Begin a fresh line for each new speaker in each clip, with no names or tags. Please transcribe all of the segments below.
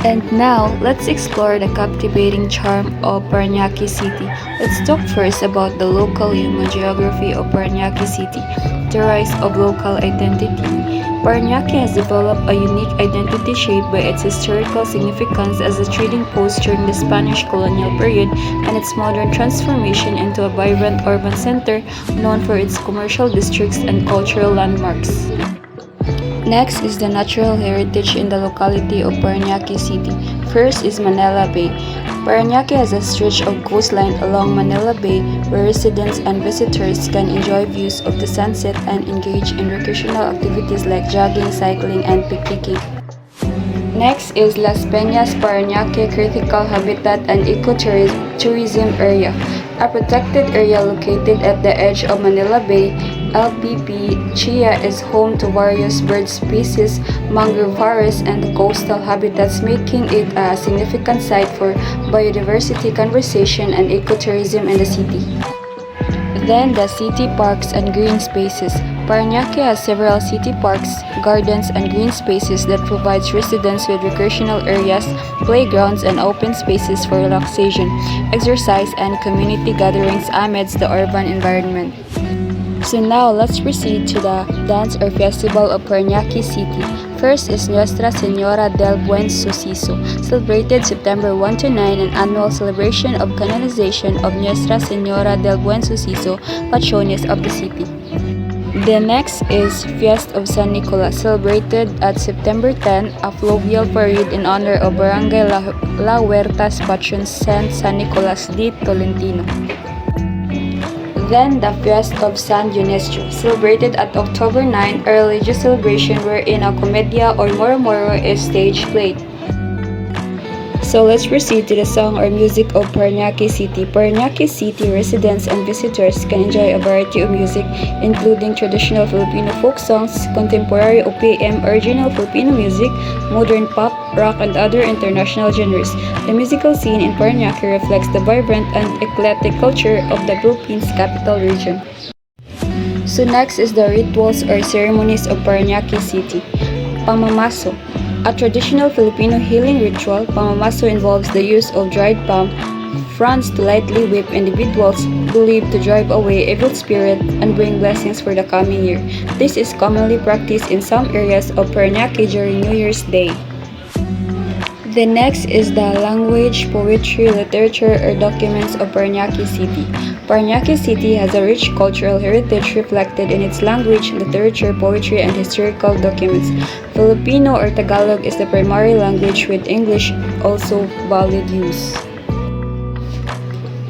And now, let's explore the captivating charm of Paranaque City. Let's talk first about the local human geography of Paranaque City, the rise of local identity. Paranaque has developed a unique identity shaped by its historical significance as a trading post during the Spanish colonial period and its modern transformation into a vibrant urban center known for its commercial districts and cultural landmarks. Next is the natural heritage in the locality of Paranaque City. First is Manila Bay. Paranaque has a stretch of coastline along Manila Bay where residents and visitors can enjoy views of the sunset and engage in recreational activities like jogging, cycling, and picnicking. Next is Las Peñas Paranaque Critical Habitat and Ecotourism Area, a protected area located at the edge of Manila Bay. LPP Chia is home to various bird species, mangrove forests, and coastal habitats, making it a significant site for biodiversity conservation and ecotourism in the city. Then the city parks and green spaces. Paranaque has several city parks, gardens, and green spaces that provides residents with recreational areas, playgrounds, and open spaces for relaxation, exercise, and community gatherings amidst the urban environment. So now let's proceed to the dance or festival of Paranaque City. First is Nuestra Señora del Buen Suceso, celebrated September 1 to 9, an annual celebration of canonization of Nuestra Señora del Buen Suceso, patrones of the city. The next is Fiesta of San Nicolas, celebrated at September 10, a fluvial parade in honor of Barangay La Huerta's patron Saint San Nicolas de Tolentino. Then the Fiesta of San Dionisio, celebrated at October 9, a religious celebration wherein a comedia or moro-moro is stage played. So let's proceed to the song or music of Paranaque City. Paranaque City residents and visitors can enjoy a variety of music, including traditional Filipino folk songs, contemporary OPM, original Filipino music, modern pop, rock, and other international genres. The musical scene in Paranaque reflects the vibrant and eclectic culture of the Philippines capital region. So next is the rituals or ceremonies of Paranaque City. Pamamaso. A traditional Filipino healing ritual, pamamaso involves the use of dried palm fronds to lightly whip individuals believed to drive away evil spirit and bring blessings for the coming year. This is commonly practiced in some areas of Paranaque during New Year's Day. The next is the language, poetry, literature, or documents of Paranaque City. Paranaque City has a rich cultural heritage reflected in its language, literature, poetry, and historical documents. Filipino or Tagalog is the primary language, with English also valid use.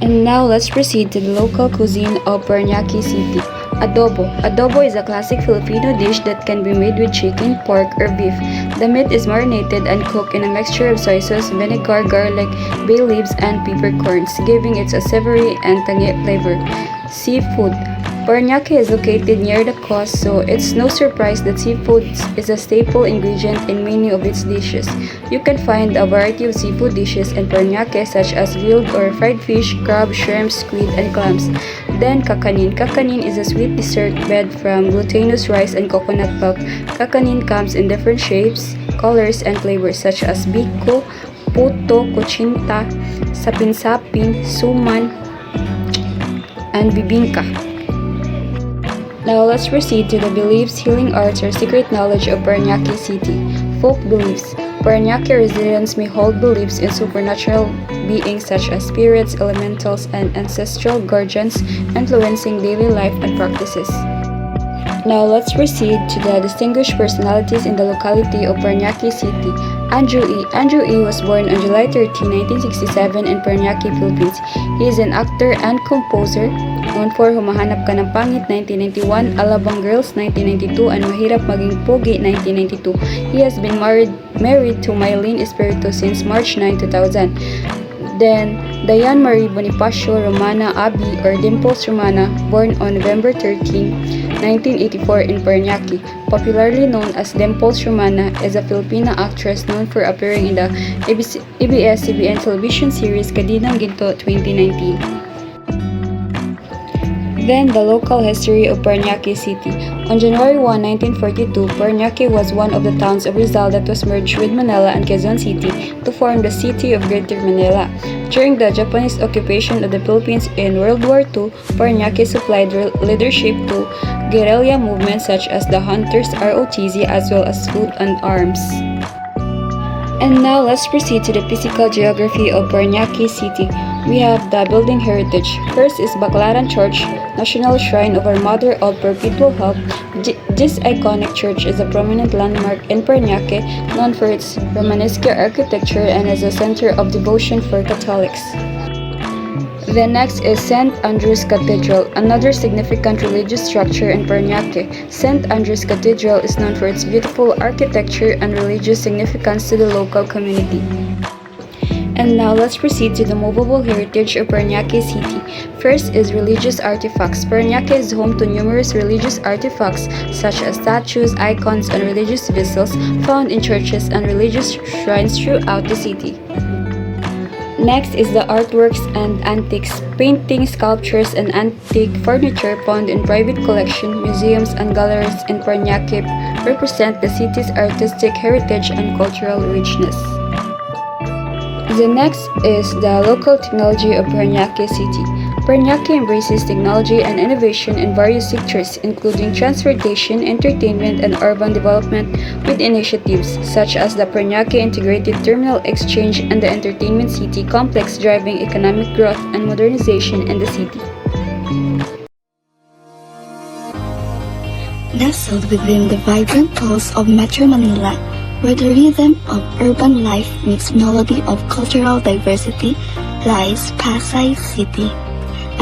And now let's proceed to the local cuisine of Paranaque City. Adobo. Adobo is a classic Filipino dish that can be made with chicken, pork, or beef. The meat is marinated and cooked in a mixture of soy sauce, vinegar, garlic, bay leaves, and peppercorns, giving it a savory and tangy flavor. Seafood. Paranaque is located near the coast, so it's no surprise that seafood is a staple ingredient in many of its dishes. You can find a variety of seafood dishes in Paranaque such as grilled or fried fish, crab, shrimp, squid, and clams. Then kakanin. Kakanin is a sweet dessert made from glutinous rice and coconut milk. Kakanin comes in different shapes, colors, and flavors such as biko, puto, kuchinta, sapin-sapin, suman, and bibingka. Now let's proceed to the beliefs, healing arts, or secret knowledge of Paranaque City. Folk beliefs. Paranaque residents may hold beliefs in supernatural beings such as spirits, elementals, and ancestral guardians, influencing daily life and practices. Now let's proceed to the distinguished personalities in the locality of Paranaque City. Andrew E. Andrew E. was born on July 13, 1967 in Paranaque, Philippines. He is an actor and composer known for Humahanap Ka ng Pangit 1991, Alabang Girls 1992, and Mahirap Maging Pogi 1992. He has been married to Mylene Espiritu since March 9, 2000. Then, Diane Marie Bonifacio Romana Abi or Dimples Romana, born on November 13, 1984 in Paranaque, popularly known as Dimples Romana, is a Filipina actress known for appearing in the ABS-CBN television series Kadinang Ginto 2019. Then, the local history of Parañaque City. On January 1, 1942, Parañaque was one of the towns of Rizal that was merged with Manila and Quezon City to form the city of Greater Manila. During the Japanese occupation of the Philippines in World War II, Parañaque supplied leadership to guerrilla movements such as the Hunters ROTC as well as food and arms. And now let's proceed to the physical geography of Parañaque City. We have the building heritage. First is Baclaran Church, National Shrine of Our Mother of Perpetual Help. This iconic church is a prominent landmark in Parañaque, known for its Romanesque architecture and as a center of devotion for Catholics. The next is St. Andrew's Cathedral, another significant religious structure in Parañaque. St. Andrew's Cathedral is known for its beautiful architecture and religious significance to the local community. And now let's proceed to the movable heritage of Parañaque City. First is religious artifacts. Parañaque is home to numerous religious artifacts such as statues, icons, and religious vessels found in churches and religious shrines throughout the city. Next is the artworks and antiques, paintings, sculptures, and antique furniture found in private collection, museums, and galleries in Parañaque represent the city's artistic heritage and cultural richness. The next is the local technology of Parañaque City. Parañaque embraces technology and innovation in various sectors, including transportation, entertainment, and urban development, with initiatives such as the Parañaque Integrated Terminal Exchange and the Entertainment City Complex driving economic growth and modernization in the city.
Nestled within the vibrant pulse of Metro Manila, where the rhythm of urban life meets melody of cultural diversity, lies Pasay City,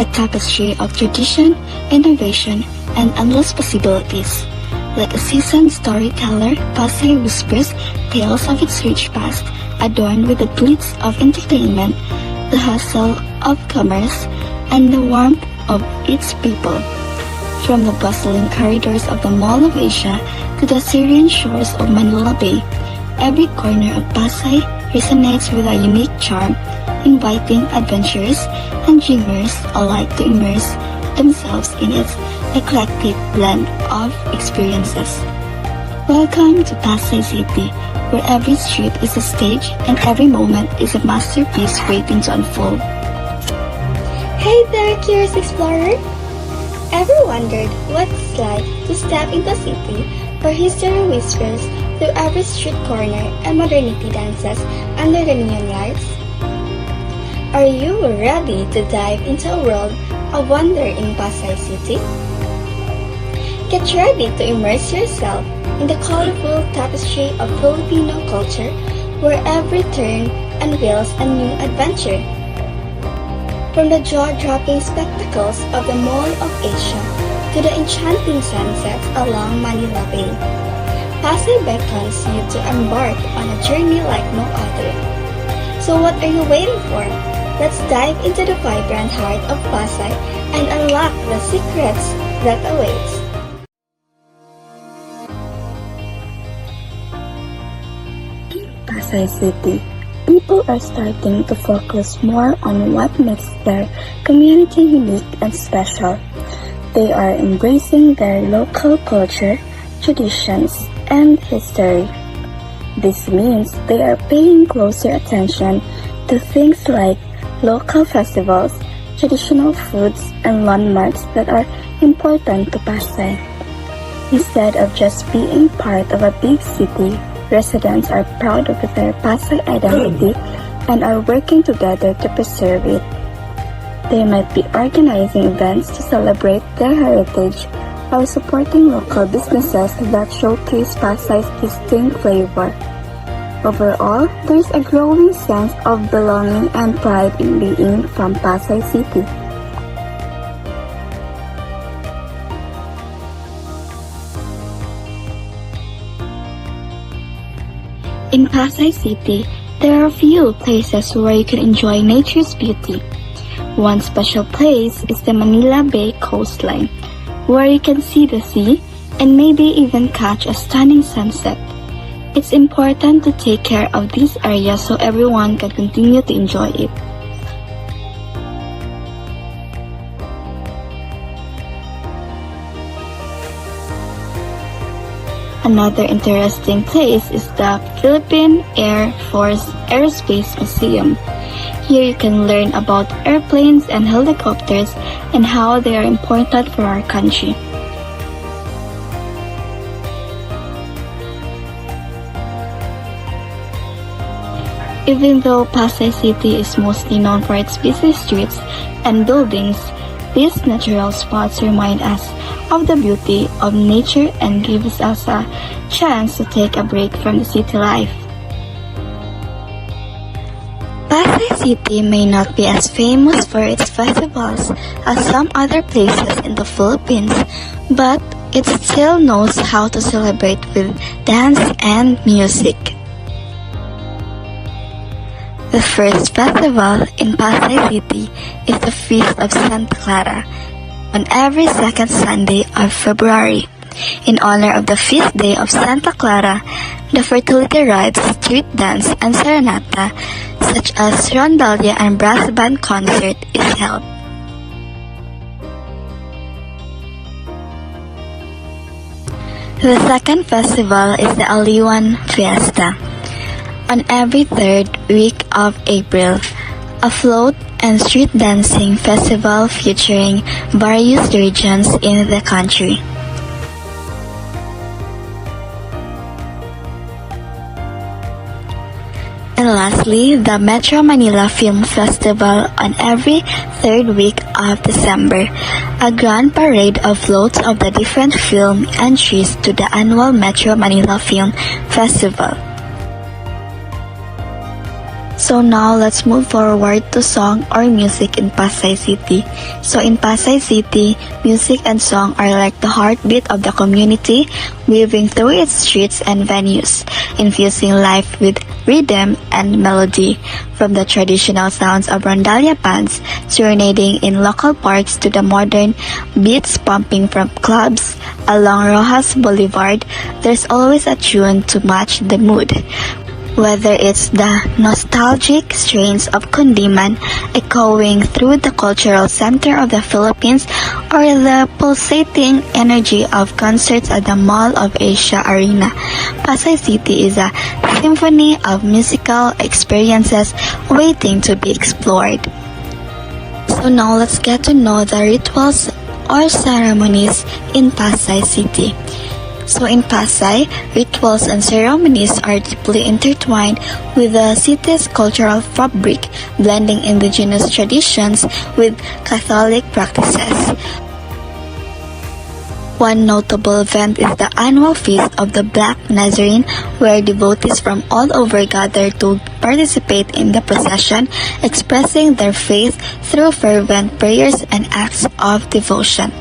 a tapestry of tradition, innovation, and endless possibilities. Like a seasoned storyteller, Pasay whispers tales of its rich past, adorned with the glitz of entertainment, the hustle of commerce, and the warmth of its people. From the bustling corridors of the Mall of Asia to the serene shores of Manila Bay, every corner of Pasay resonates with a unique charm, inviting adventurers and dreamers alike to immerse themselves in its eclectic blend of experiences. Welcome to Pasay City, where every street is a stage and every moment is a masterpiece waiting to unfold.
Hey there, curious explorer! Ever wondered what it's like to step into a city where history whispers through every street corner and modernity dances under the neon lights? Are you ready to dive into a world of wonder in Pasay City? Get ready to immerse yourself in the colorful tapestry of Filipino culture where every turn unveils a new adventure. From the jaw-dropping spectacles of the Mall of Asia to the enchanting sunsets along Manila Bay, Pasay beckons you to embark on a journey like no other. So what are you waiting for? Let's dive into the vibrant heart of Pasay and unlock the secrets that awaits.
Pasay City, people are starting to focus more on what makes their community unique and special. They are embracing their local culture, traditions, and history. This means they are paying closer attention to things like local festivals, traditional foods, and landmarks that are important to Pasay. Instead of just being part of a big city, residents are proud of their Pasay identity and are working together to preserve it. They might be organizing events to celebrate their heritage while supporting local businesses that showcase Pasay's distinct flavor. Overall, there is a growing sense of belonging and pride in being from Pasay City. In Pasay City, there are a few places where you can enjoy nature's beauty. One special place is the Manila Bay coastline, where you can see the sea and maybe even catch a stunning sunset. It's important to take care of this area so everyone can continue to enjoy it. Another interesting place is the Philippine Air Force Aerospace Museum. Here you can learn about airplanes and helicopters and how they are important for our country. Even though Pasay City is mostly known for its busy streets and buildings, these natural spots remind us of the beauty of nature and gives us a chance to take a break from the city life. Pasay City may not be as famous for its festivals as some other places in the Philippines, but it still knows how to celebrate with dance and music. The first festival in Pasay City is the Feast of Santa Clara on every second Sunday of February. In honor of the feast day of Santa Clara, the fertility rites, street dance, and serenata, such as rondalia and brass band concert, is held. The second festival is the Aliwan Fiesta. On every third week of April, a float and street dancing festival featuring various regions in the country. And lastly, the Metro Manila Film Festival on every third week of December, a grand parade of floats of the different film entries to the annual Metro Manila Film Festival. So now let's move forward to song or music in Pasay City. So in Pasay City, music and song are like the heartbeat of the community, weaving through its streets and venues, infusing life with rhythm and melody. From the traditional sounds of rondalia bands serenading in local parks to the modern beats pumping from clubs along Rojas Boulevard, there's always a tune to match the mood. Whether it's the nostalgic strains of Kundiman echoing through the cultural center of the Philippines or the pulsating energy of concerts at the Mall of Asia Arena, Pasay City is a symphony of musical experiences waiting to be explored. So now let's get to know the rituals or ceremonies in Pasay City. So in Pasay, rituals and ceremonies are deeply intertwined with the city's cultural fabric, blending indigenous traditions with Catholic practices. One notable event is the annual Feast of the Black Nazarene, where devotees from all over gather to participate in the procession, expressing their faith through fervent prayers and acts of devotion.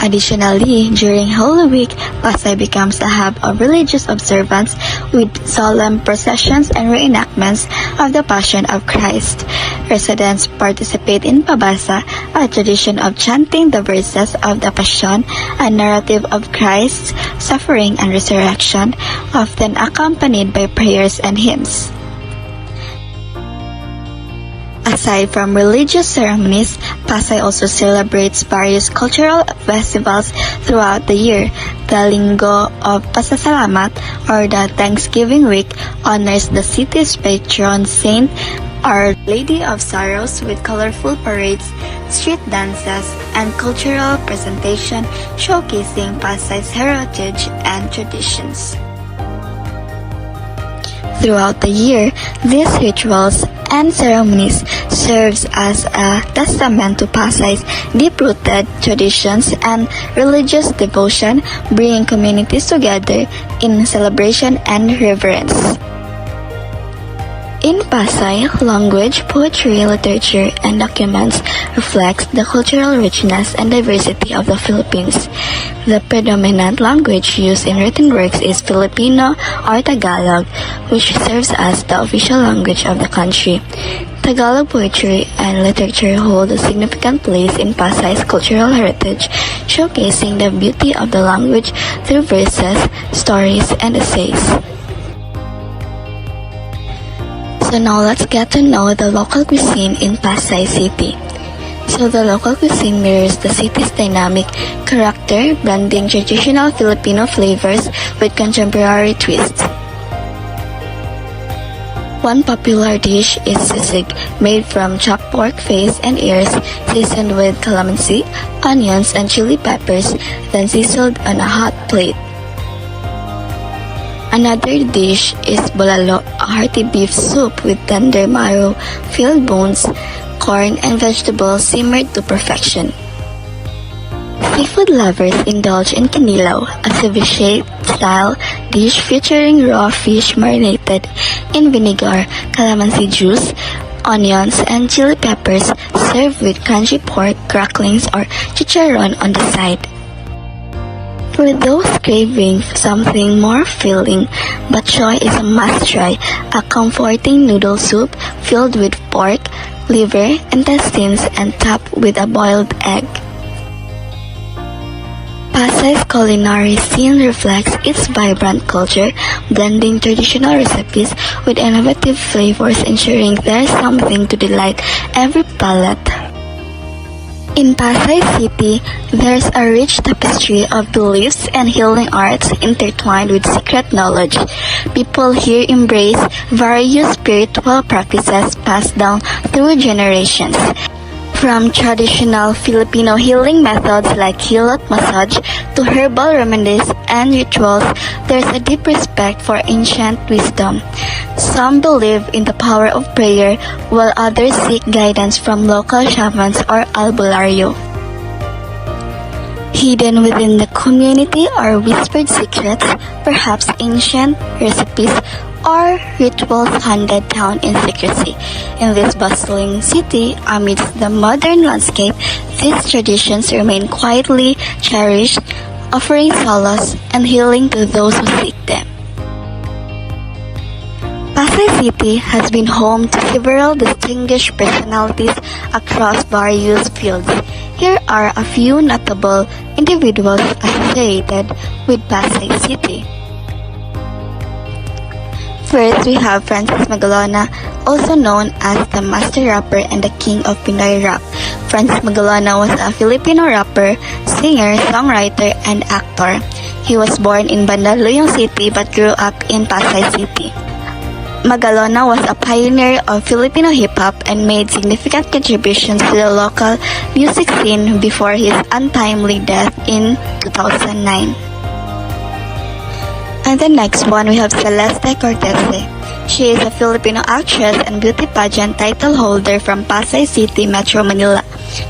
Additionally, during Holy Week, Pasay becomes a hub of religious observance with solemn processions and reenactments of the Passion of Christ. Residents participate in Pabasa, a tradition of chanting the verses of the Passion, a narrative of Christ's suffering and resurrection, often accompanied by prayers and hymns. Aside from religious ceremonies, Pasay also celebrates various cultural festivals throughout the year. The Linggo of Pasasalamat, or the Thanksgiving Week, honors the city's patron saint, Our Lady of Sorrows, with colorful parades, street dances, and cultural presentation showcasing Pasay's heritage and traditions. Throughout the year, these rituals and ceremonies serves as a testament to Pasay's deep-rooted traditions and religious devotion, bringing communities together in celebration and reverence. In Pasay, language, poetry, literature, and documents reflects the cultural richness and diversity of the Philippines. The predominant language used in written works is Filipino or Tagalog, which serves as the official language of the country. Tagalog poetry and literature hold a significant place in Pasay's cultural heritage, showcasing the beauty of the language through verses, stories, and essays. So now let's get to know the local cuisine in Pasay City. so the local cuisine mirrors the city's dynamic character, blending traditional Filipino flavors with contemporary twists. One popular dish is sisig, made from chopped pork face and ears, seasoned with calamansi, onions, and chili peppers, then sizzled on a hot plate. Another dish is bolalo, a hearty beef soup with tender marrow, filled bones, corn, and vegetables simmered to perfection. Seafood lovers indulge in kinilaw, a ceviche-style dish featuring raw fish marinated in vinegar, calamansi juice, onions, and chili peppers, served with crunchy pork cracklings or chicharron on the side. For those craving something more filling, bok choy is a must-try, a comforting noodle soup filled with pork, liver, intestines, and topped with a boiled egg. Pasay's culinary scene reflects its vibrant culture, blending traditional recipes with innovative flavors, ensuring there's something to delight every palate. In Pasay City, there's a rich tapestry of beliefs and healing arts intertwined with secret knowledge. People here embrace various spiritual practices passed down through generations. From traditional Filipino healing methods like hilot massage to herbal remedies and rituals, there's a deep respect for ancient wisdom. Some believe in the power of prayer, while others seek guidance from local shamans or albularyo. Hidden within the community are whispered secrets, perhaps ancient recipes or rituals handed down in secrecy. In this bustling city, amidst the modern landscape, these traditions remain quietly cherished, offering solace and healing to those who seek them. Pasay City has been home to several distinguished personalities across various fields. Here are a few notable individuals associated with Pasay City. First, we have Francis Magalona, also known as the Master Rapper and the King of Pinoy Rap. Francis Magalona was a Filipino rapper, singer, songwriter, and actor. He was born in Bandaluyong City but grew up in Pasay City. Magalona was a pioneer of Filipino hip-hop and made significant contributions to the local music scene before his untimely death in 2009. And the next one, we have Celeste Cortese. She is a Filipino actress and beauty pageant title holder from Pasay City, Metro Manila.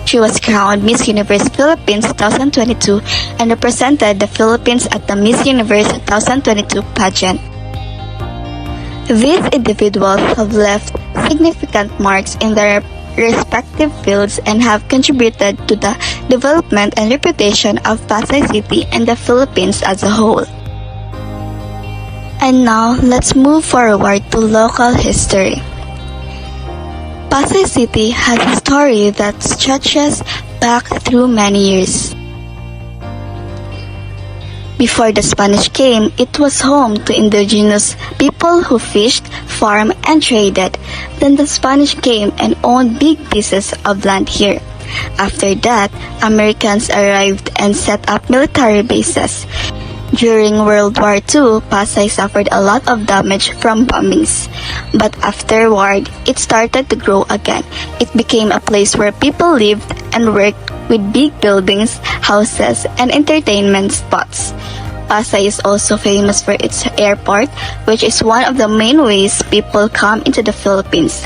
She was crowned Miss Universe Philippines 2022 and represented the Philippines at the Miss Universe 2022 pageant. These individuals have left significant marks in their respective fields and have contributed to the development and reputation of Pasay City and the Philippines as a whole. And now, let's move forward to local history. Pasay City has a story that stretches back through many years. Before the Spanish came, it was home to indigenous people who fished, farmed, and traded. Then the Spanish came and owned big pieces of land here. After that, Americans arrived and set up military bases. During World War II, Pasay suffered a lot of damage from bombings. But afterward, it started to grow again. It became a place where people lived and worked with big buildings, houses, and entertainment spots. Pasay is also famous for its airport, which is one of the main ways people come into the Philippines.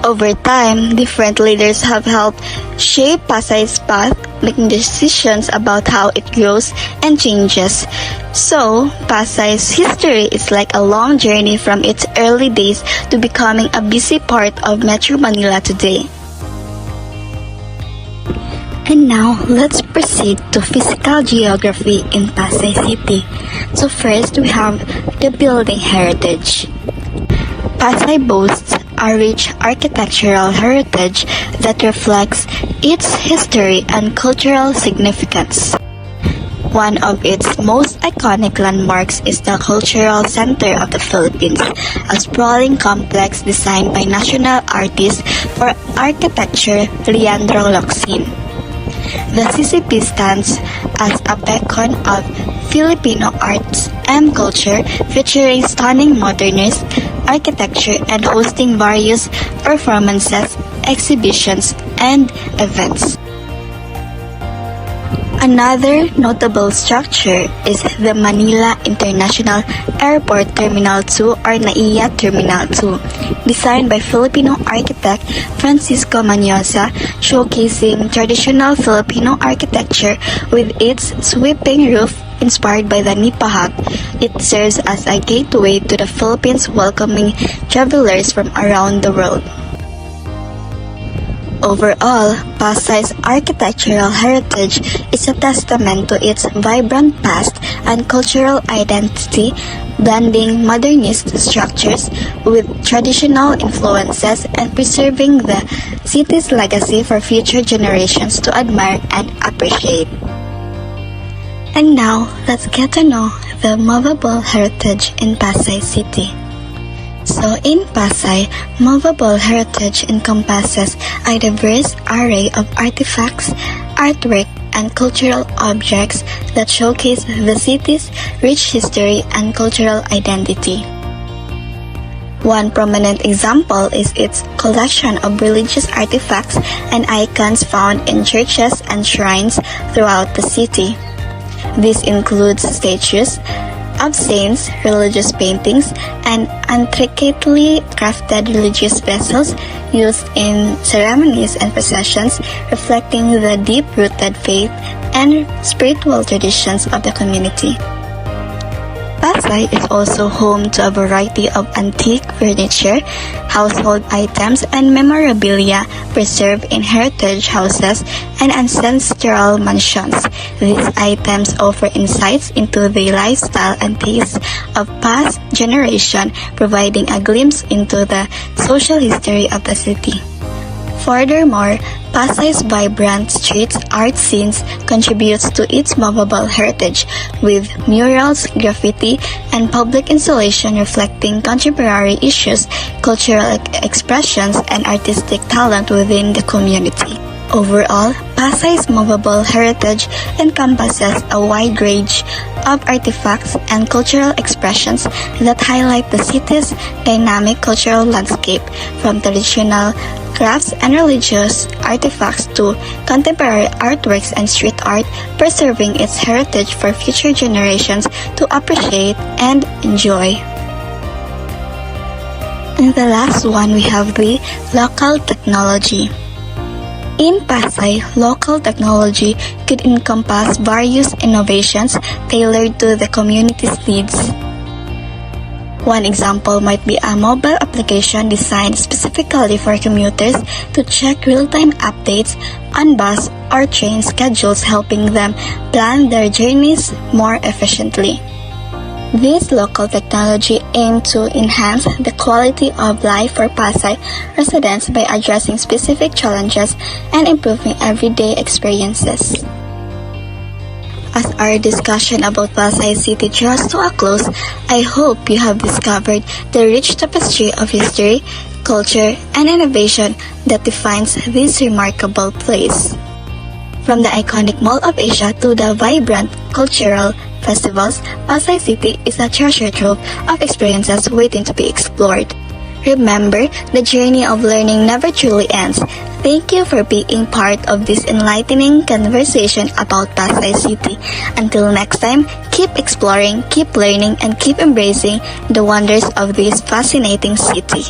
Over time, different leaders have helped shape Pasay's path, making decisions about how it grows and changes. So, Pasay's history is like a long journey from its early days to becoming a busy part of Metro Manila today. And now, let's proceed to physical geography in Pasay City. So first, we have the building heritage. Pasay boasts a rich architectural heritage that reflects its history and cultural significance. One of its most iconic landmarks is the Cultural Center of the Philippines, a sprawling complex designed by national artist for architecture Leandro Locsin. The CCP stands as a beacon of Filipino arts and culture, featuring stunning modernist architecture and hosting various performances, exhibitions, and events. Another notable structure is the Manila International Airport Terminal 2 or NAIA Terminal 2, designed by Filipino architect Francisco Manyosa, showcasing traditional Filipino architecture with its sweeping roof inspired by the Nipa hut. It serves as a gateway to the Philippines, welcoming travelers from around the world. Overall, Pasay's architectural heritage is a testament to its vibrant past and cultural identity, blending modernist structures with traditional influences and preserving the city's legacy for future generations to admire and appreciate. And now, let's get to know the movable heritage in Pasay City. So in Pasay, movable heritage encompasses a diverse array of artifacts, artwork, and cultural objects that showcase the city's rich history and cultural identity. One prominent example is its collection of religious artifacts and icons found in churches and shrines throughout the city. This includes statues of saints, religious paintings, and intricately crafted religious vessels used in ceremonies and processions, reflecting the deep-rooted faith and spiritual traditions of the community. Pasay is also home to a variety of antique furniture, household items, and memorabilia preserved in heritage houses and ancestral mansions. These items offer insights into the lifestyle and tastes of past generations, providing a glimpse into the social history of the city. Furthermore, Pasay's vibrant street art scenes contributes to its movable heritage, with murals, graffiti, and public installation reflecting contemporary issues, cultural expressions, and artistic talent within the community. Overall, Pasay's movable heritage encompasses a wide range of artifacts and cultural expressions that highlight the city's dynamic cultural landscape, from traditional crafts and religious artifacts to contemporary artworks and street art, preserving its heritage for future generations to appreciate and enjoy. And the last one, we have the local technology. In Pasay, local technology could encompass various innovations tailored to the community's needs. One example might be a mobile application designed specifically for commuters to check real-time updates on bus or train schedules, helping them plan their journeys more efficiently. This local technology aimed to enhance the quality of life for Pasay residents by addressing specific challenges and improving everyday experiences. As our discussion about Pasay City draws to a close, I hope you have discovered the rich tapestry of history, culture, and innovation that defines this remarkable place. From the iconic Mall of Asia to the vibrant cultural festivals, Pasay City is a treasure trove of experiences waiting to be explored. Remember, the journey of learning never truly ends. Thank you for being part of this enlightening conversation about Pasay City. Until next time, keep exploring, keep learning, and keep embracing the wonders of this fascinating city.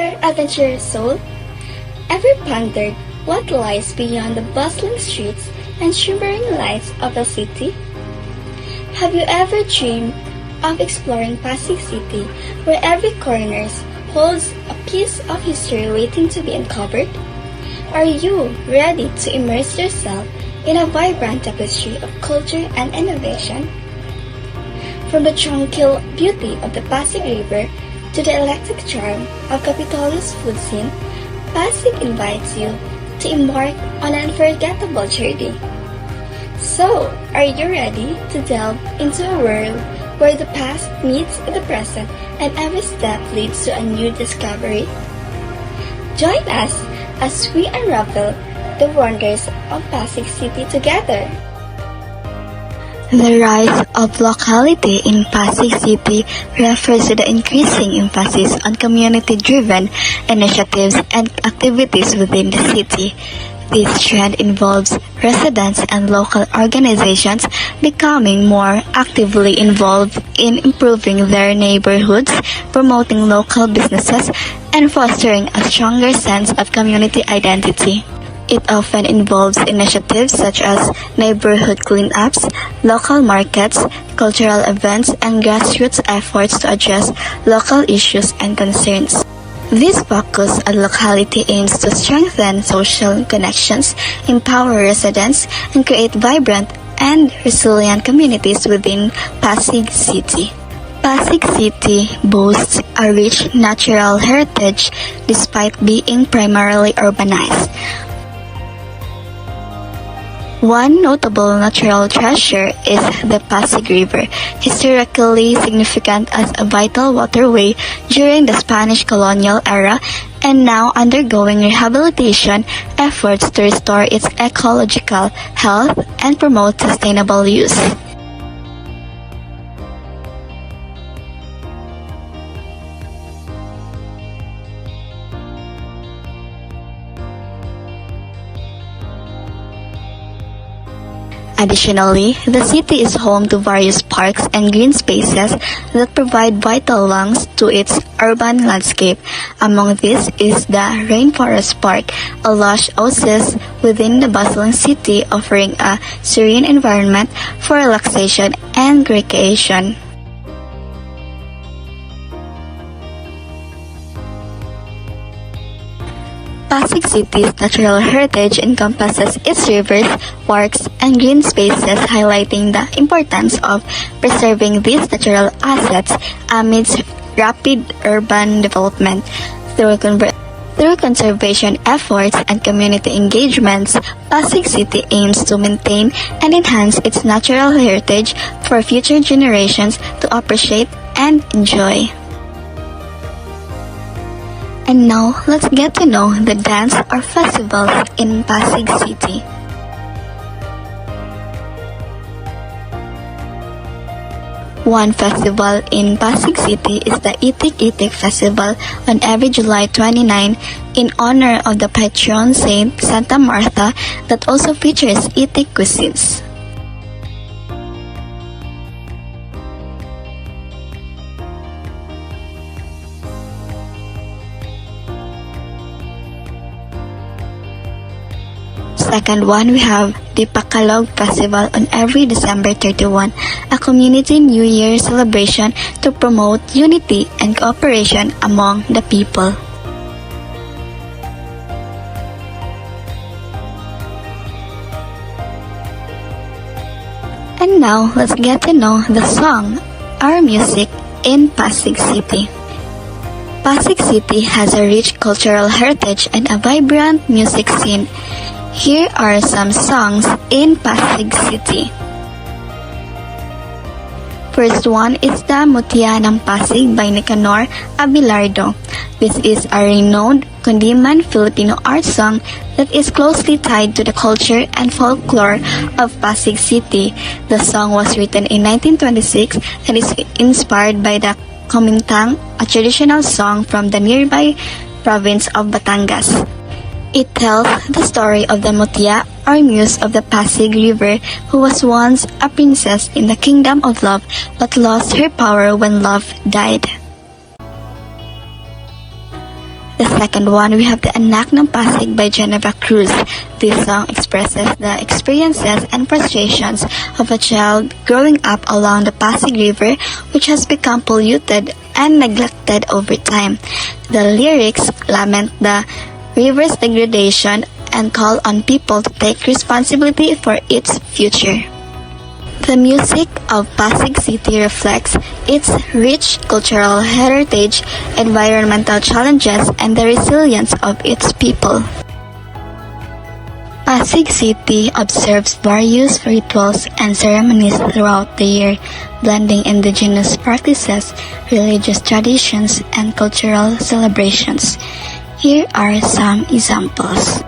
ever adventurous soul? Ever pondered what lies beyond the bustling streets and shimmering lights of a city? Have you ever dreamed of exploring Pasig City, where every corner holds a piece of history waiting to be uncovered? Are you ready to immerse yourself in a vibrant tapestry of culture and innovation? From the tranquil beauty of the Pasig River to the electric charm of Capitolio's food scene, Pasig invites you to embark on an unforgettable journey. So, are you ready to delve into a world where the past meets the present and every step leads to a new discovery? Join us as we unravel the wonders of Pasig City together.
The rise of locality in Pasig City refers to the increasing emphasis on community-driven initiatives and activities within the city. This trend involves residents and local organizations becoming more actively involved in improving their neighborhoods, promoting local businesses, and fostering a stronger sense of community identity. It often involves initiatives such as neighborhood cleanups, local markets, cultural events, and grassroots efforts to address local issues and concerns. This focus on locality aims to strengthen social connections, empower residents, and create vibrant and resilient communities within Pasig City. Pasig City boasts a rich natural heritage despite being primarily urbanized. One notable natural treasure is the Pasig River, historically significant as a vital waterway during the Spanish colonial era and now undergoing rehabilitation efforts to restore its ecological health and promote sustainable use. Additionally, the city is home to various parks and green spaces that provide vital lungs to its urban landscape. Among these is the Rainforest Park, a lush oasis within the bustling city offering a serene environment for relaxation and recreation. Pasig City's natural heritage encompasses its rivers, parks, and green spaces, highlighting the importance of preserving these natural assets amidst rapid urban development. Through conservation efforts and community engagements, Pasig City aims to maintain and enhance its natural heritage for future generations to appreciate and enjoy. And now, let's get to know the dance or festivals in Pasig City. One festival in Pasig City is the Itik Itik Festival on every July 29 in honor of the patron saint Santa Martha that also features Itik cuisines. Second one, we have the Pakalog Festival on every December 31, a community New Year celebration to promote unity and cooperation among the people. And now, let's get to know the song, Our Music in Pasig City. Pasig City has a rich cultural heritage and a vibrant music scene. Here are some songs in Pasig City. First one is the Mutia ng Pasig by Nicanor Abelardo. This is a renowned Kundiman Filipino art song that is closely tied to the culture and folklore of Pasig City. The song was written in 1926 and is inspired by the Kumintang, a traditional song from the nearby province of Batangas. It tells the story of the Mutia, or muse of the Pasig River, who was once a princess in the kingdom of love but lost her power when love died. The second one, we have the Anak ng Pasig by Geneva Cruz. This song expresses the experiences and frustrations of a child growing up along the Pasig River, which has become polluted and neglected over time. The lyrics lament the river's degradation and call on people to take responsibility for its future. The music of Pasig City reflects its rich cultural heritage, environmental challenges, and the resilience of its people. Pasig City observes various rituals and ceremonies throughout the year, blending indigenous practices, religious traditions, and cultural celebrations. Here are some examples.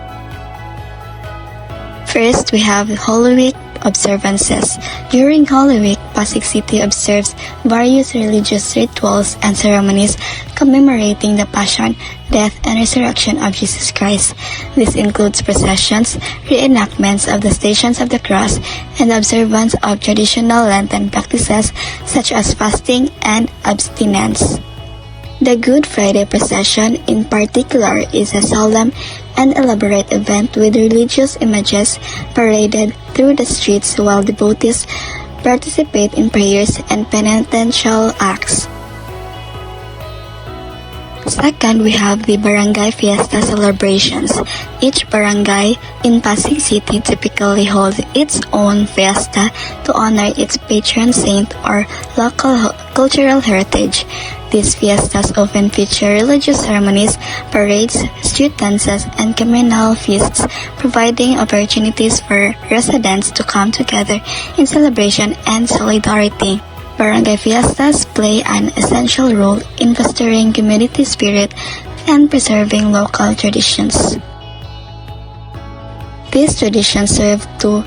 First, we have Holy Week observances. During Holy Week, Pasig City observes various religious rituals and ceremonies commemorating the Passion, Death, and Resurrection of Jesus Christ. This includes processions, reenactments of the Stations of the Cross, and the observance of traditional Lenten practices such as fasting and abstinence. The Good Friday procession in particular is a solemn and elaborate event with religious images paraded through the streets while devotees participate in prayers and penitential acts. Second, we have the Barangay Fiesta celebrations. Each barangay in Pasig City typically holds its own fiesta to honor its patron saint or local cultural heritage. These fiestas often feature religious ceremonies, parades, street dances, and communal feasts, providing opportunities for residents to come together in celebration and solidarity. Barangay fiestas play an essential role in fostering community spirit and preserving local traditions. These traditions serve to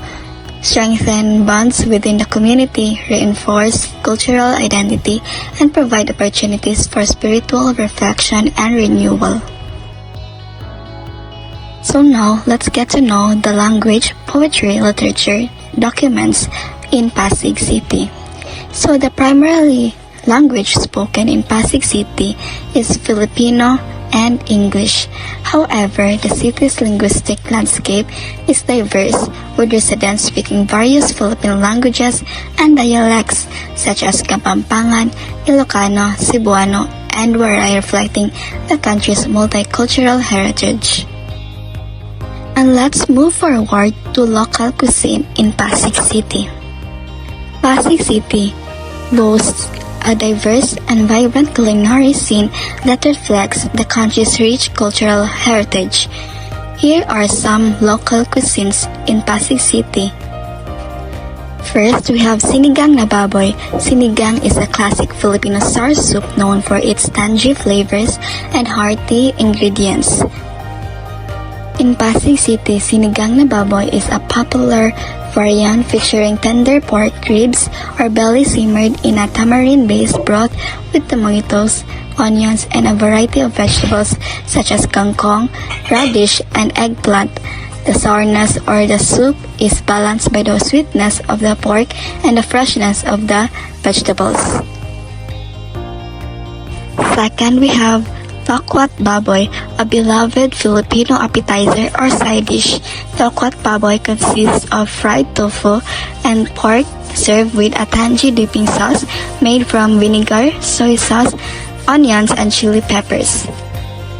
strengthen bonds within the community, reinforce cultural identity, and provide opportunities for spiritual reflection and renewal. So now, let's get to know the language, poetry, literature, documents in Pasig City. So the primary language spoken in Pasig City is Filipino and English. However, the city's linguistic landscape is diverse, with residents speaking various Filipino languages and dialects such as Kapampangan, Ilocano, Cebuano, and Waray, reflecting the country's multicultural heritage. And let's move forward to local cuisine in Pasig City. Pasig City boasts a diverse and vibrant culinary scene that reflects the country's rich cultural heritage. Here are some local cuisines in Pasig City. First, we have sinigang na baboy. Sinigang is a classic Filipino sour soup known for its tangy flavors and hearty ingredients. In Pasig City, sinigang na baboy is a popular variant featuring tender pork ribs or belly simmered in a tamarind-based broth with tomatoes, onions, and a variety of vegetables such as kangkong, radish, and eggplant. The sourness or the soup is balanced by the sweetness of the pork and the freshness of the vegetables. Second, we have Tokwat Baboy, a beloved Filipino appetizer or side dish. Tokwat Baboy consists of fried tofu and pork served with a tangy dipping sauce made from vinegar, soy sauce, onions, and chili peppers.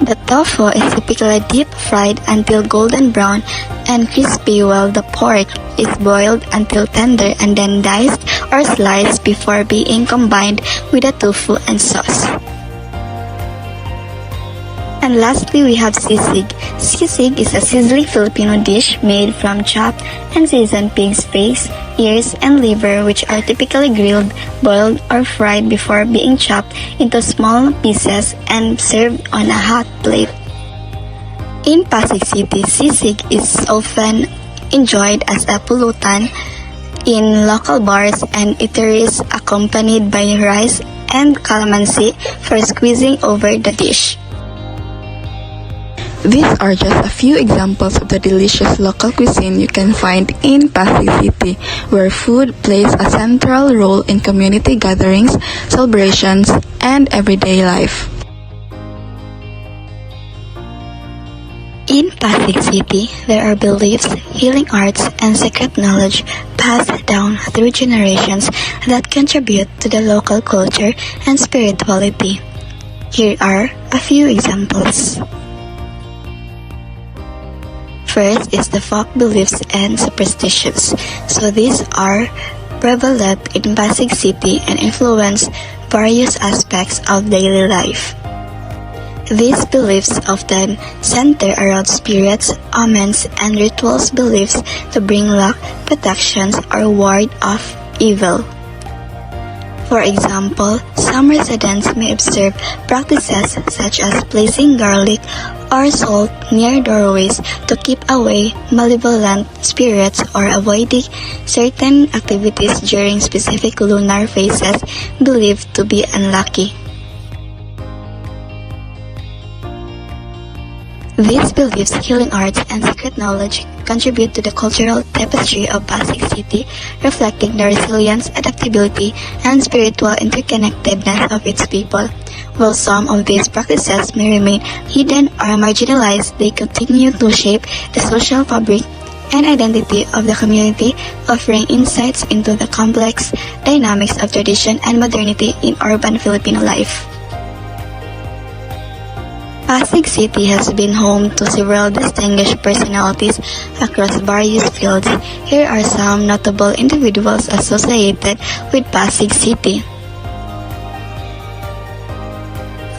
The tofu is typically deep fried until golden brown and crispy, while the pork is boiled until tender and then diced or sliced before being combined with the tofu and sauce. And lastly, we have sisig. Sisig is a sizzling Filipino dish made from chopped and seasoned pig's face, ears, and liver, which are typically grilled, boiled, or fried before being chopped into small pieces and served on a hot plate. In Pasig City, sisig is often enjoyed as a pulutan in local bars and eateries, accompanied by rice and calamansi for squeezing over the dish.
These are just a few examples of the delicious local cuisine you can find in Pasig City, where food plays a central role in community gatherings, celebrations, and everyday life.
In Pasig City, there are beliefs, healing arts, and secret knowledge passed down through generations that contribute to the local culture and spirituality. Here are a few examples. First is the folk beliefs and superstitions. So these are prevalent in Pasig City and influence various aspects of daily life. These beliefs often center around spirits, omens, and rituals beliefs to bring luck, protections, or ward off evil. For example, some residents may observe practices such as placing garlic or salt near doorways to keep away malevolent spirits or avoiding certain activities during specific lunar phases believed to be unlucky. These beliefs, healing arts, and secret knowledge contribute to the cultural tapestry of Pasig City, reflecting the resilience, adaptability, and spiritual interconnectedness of its people. While some of these practices may remain hidden or marginalized, they continue to shape the social fabric and identity of the community, offering insights into the complex dynamics of tradition and modernity in urban Filipino life. Pasig City has been home to several distinguished personalities across various fields. Here are some notable individuals associated with Pasig City.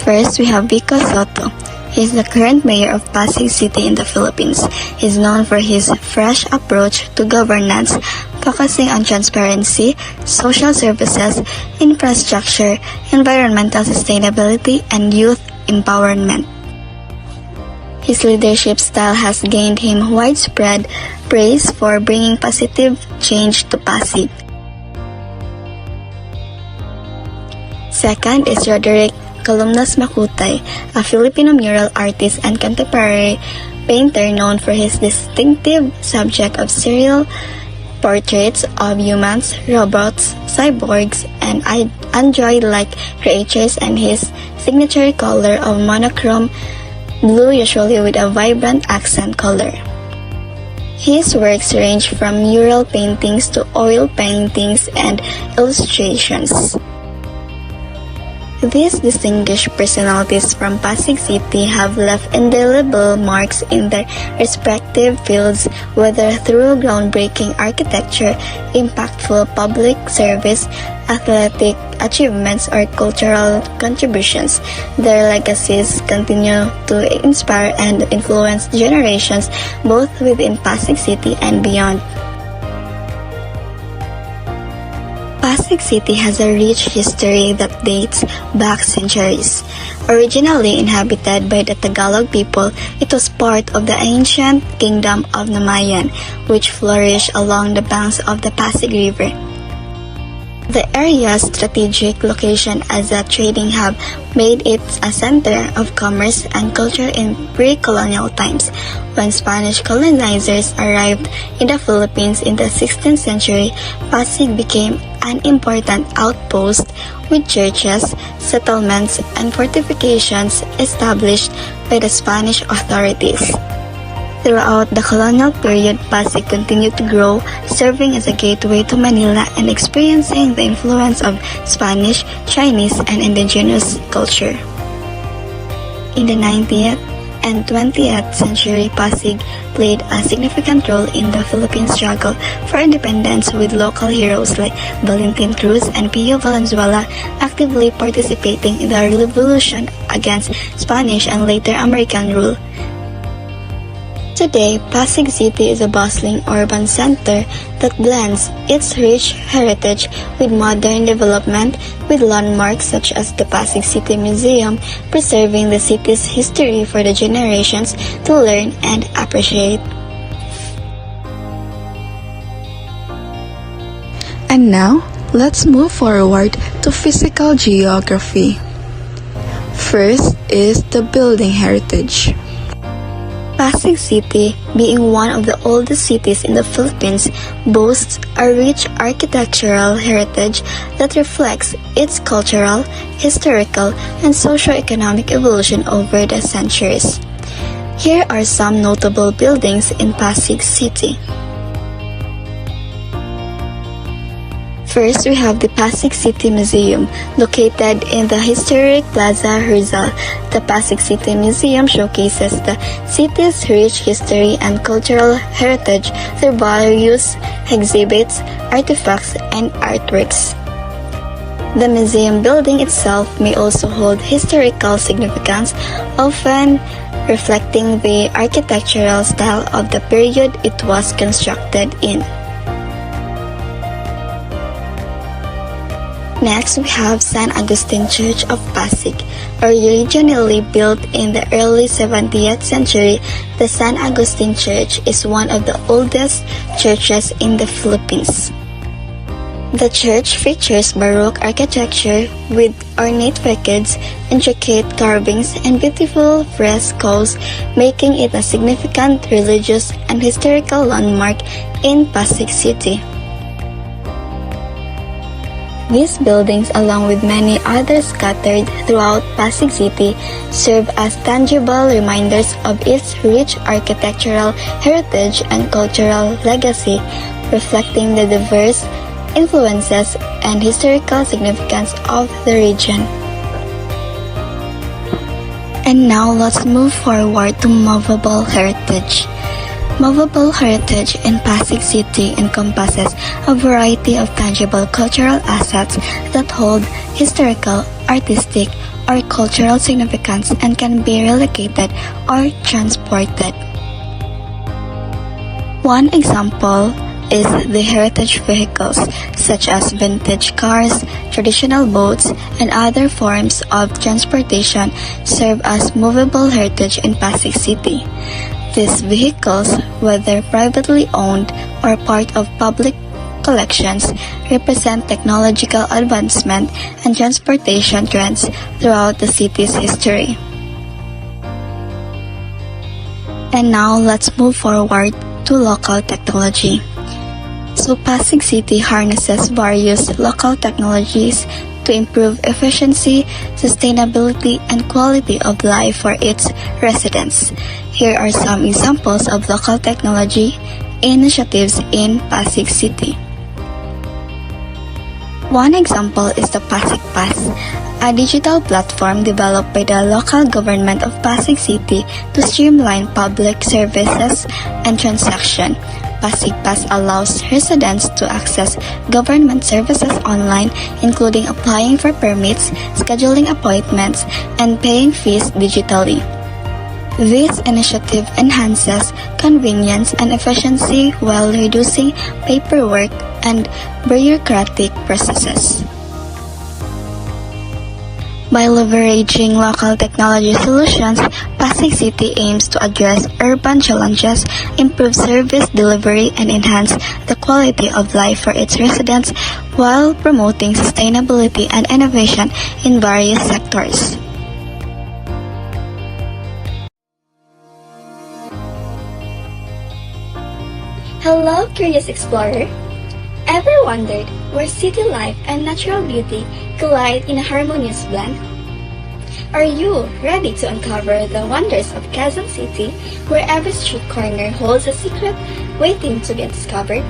First, we have Vico Soto. He is the current mayor of Pasig City in the Philippines. He is known for his fresh approach to governance, focusing on transparency, social services, infrastructure, environmental sustainability, and youth empowerment. His leadership style has gained him widespread praise for bringing positive change to Pasig. Second is Roderick Columnas Makutay, a Filipino mural artist and contemporary painter known for his distinctive subject of serial portraits of humans, robots, cyborgs, and android-like creatures, and his signature color of monochrome blue, usually with a vibrant accent color. His works range from mural paintings to oil paintings and illustrations. These distinguished personalities from Pasig City have left indelible marks in their respective fields, whether through groundbreaking architecture, impactful public service, athletic achievements, or cultural contributions. Their legacies continue to inspire and influence generations both within Pasig City and beyond. Pasig City has a rich history that dates back centuries. Originally inhabited by the Tagalog people, it was part of the ancient kingdom of Namayan, which flourished along the banks of the Pasig River. The area's strategic location as a trading hub made it a center of commerce and culture in pre-colonial times. When Spanish colonizers arrived in the Philippines in the 16th century, Pasig became an important outpost with churches, settlements, and fortifications established by the Spanish authorities. Throughout the colonial period, Pasig continued to grow, serving as a gateway to Manila and experiencing the influence of Spanish, Chinese, and indigenous culture. In the 19th and 20th century, Pasig played a significant role in the Philippine struggle for independence, with local heroes like Valentin Cruz and Pio Valenzuela actively participating in the revolution against Spanish and later American rule. Today, Pasig City is a bustling urban center that blends its rich heritage with modern development, with landmarks such as the Pasig City Museum preserving the city's history for the generations to learn and appreciate.
And now, let's move forward to physical geography. First is the building heritage.
Pasig City, being one of the oldest cities in the Philippines, boasts a rich architectural heritage that reflects its cultural, historical, and socio-economic evolution over the centuries. Here are some notable buildings in Pasig City. First, we have the Pasig City Museum, located in the historic Plaza Rizal. The Pasig City Museum showcases the city's rich history and cultural heritage through various exhibits, artifacts, and artworks. The museum building itself may also hold historical significance, often reflecting the architectural style of the period it was constructed in. Next, we have San Agustin Church of Pasig. Originally built in the early 17th century, the San Agustin Church is one of the oldest churches in the Philippines. The church features Baroque architecture with ornate facades, intricate carvings, and beautiful frescoes, making it a significant religious and historical landmark in Pasig City. These buildings, along with many others scattered throughout Pasig City, serve as tangible reminders of its rich architectural heritage and cultural legacy, reflecting the diverse influences and historical significance of the region. And now let's move forward to movable heritage. Movable heritage in Pasig City encompasses a variety of tangible cultural assets that hold historical, artistic, or cultural significance and can be relocated or transported. One example is the heritage vehicles such as vintage cars, traditional boats, and other forms of transportation serve as movable heritage in Pasig City. These vehicles, whether privately owned or part of public collections, represent technological advancement and transportation trends throughout the city's history. And now let's move forward to local technology. So Pasig City harnesses various local technologies to improve efficiency, sustainability, and quality of life for its residents. Here are some examples of local technology initiatives in Pasig City. One example is the Pasig Pass, a digital platform developed by the local government of Pasig City to streamline public services and transaction. Pasig Pass allows residents to access government services online, including applying for permits, scheduling appointments, and paying fees digitally. This initiative enhances convenience and efficiency while reducing paperwork and bureaucratic processes. By leveraging local technology solutions, Pasig City aims to address urban challenges, improve service delivery, and enhance the quality of life for its residents while promoting sustainability and innovation in various sectors.
Hello, curious explorer! Ever wondered where city life and natural beauty collide in a harmonious blend? Are you ready to uncover the wonders of Quezon City, where every street corner holds a secret waiting to be discovered?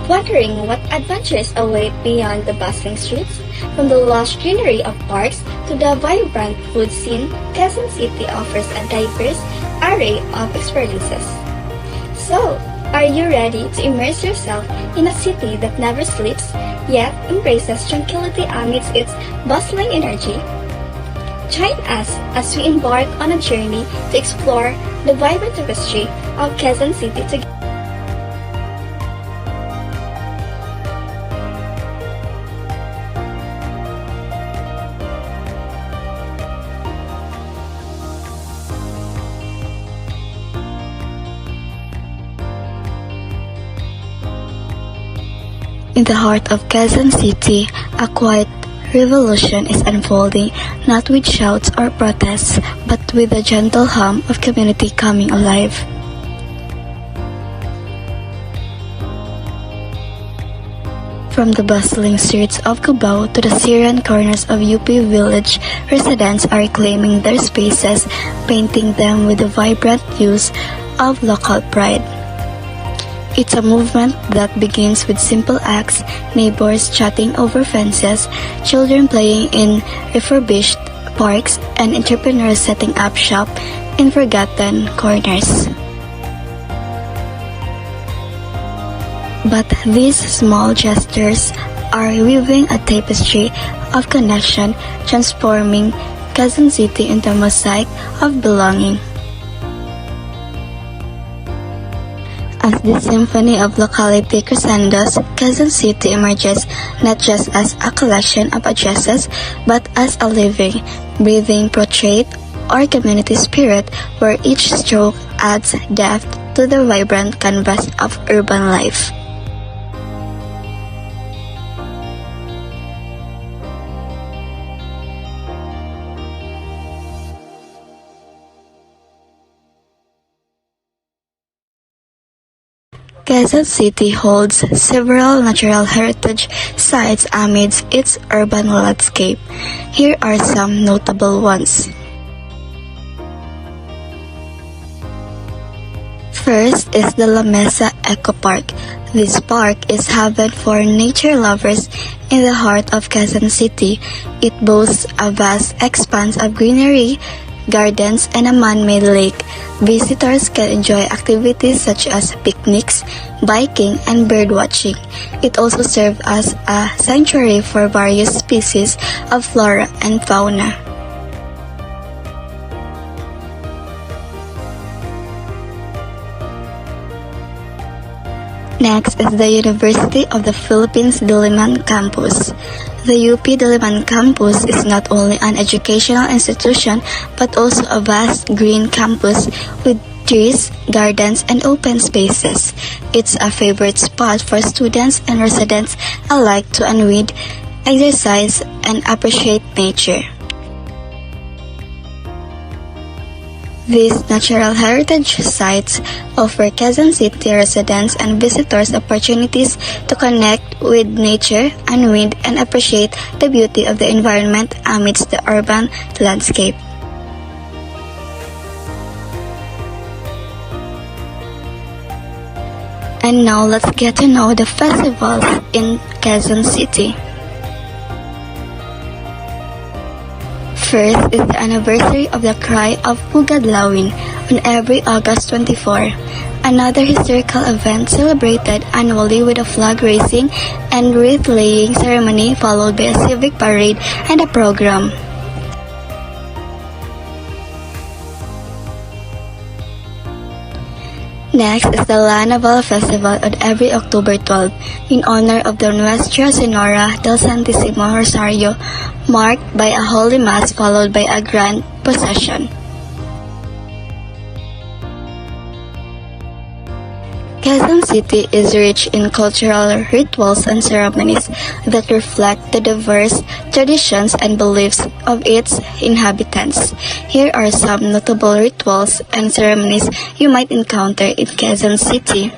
Wondering what adventures await beyond the bustling streets? From the lush greenery of parks to the vibrant food scene, Quezon City offers a diverse array of experiences. So, are you ready to immerse yourself in a city that never sleeps, yet embraces tranquility amidst its bustling energy? Join us as we embark on a journey to explore the vibrant tapestry of Quezon City together.
In the heart of Quezon City, a quiet revolution is unfolding, not with shouts or protests, but with a gentle hum of community coming alive. From the bustling streets of Cubao to the serene corners of UP Village, residents are reclaiming their spaces, painting them with the vibrant hues of local pride. It's a movement that begins with simple acts, neighbors chatting over fences, children playing in refurbished parks, and entrepreneurs setting up shop in forgotten corners. But these small gestures are weaving a tapestry of connection, transforming Quezon City into a mosaic of belonging. As the symphony of locality crescendos, Quezon City emerges not just as a collection of addresses, but as a living, breathing portrait or community spirit where each stroke adds depth to the vibrant canvas of urban life. Quezon City holds several natural heritage sites amidst its urban landscape. Here are some notable ones. First is the La Mesa Eco Park. This park is heaven for nature lovers in the heart of Quezon City. It boasts a vast expanse of greenery, gardens, and a man-made lake. Visitors can enjoy activities such as picnics, biking, and birdwatching. It also serves as a sanctuary for various species of flora and fauna. Next is the University of the Philippines Diliman Campus. The UP Diliman Campus is not only an educational institution but also a vast green campus with trees, gardens, and open spaces. It's a favorite spot for students and residents alike to unwind, exercise, and appreciate nature. These natural heritage sites offer Quezon City residents and visitors opportunities to connect with nature, unwind, and appreciate the beauty of the environment amidst the urban landscape. And now let's get to know the festivals in Quezon City. First is the anniversary of the Cry of Pugadlawin on every August 24. Another historical event celebrated annually with a flag raising and wreath-laying ceremony followed by a civic parade and a program. Next is the La Naval Festival on every October 12 in honor of the Nuestra Senora del Santísimo Rosario, marked by a Holy Mass followed by a grand procession. Quezon City is rich in cultural rituals and ceremonies that reflect the diverse traditions and beliefs of its inhabitants. Here are some notable rituals and ceremonies you might encounter in Quezon City.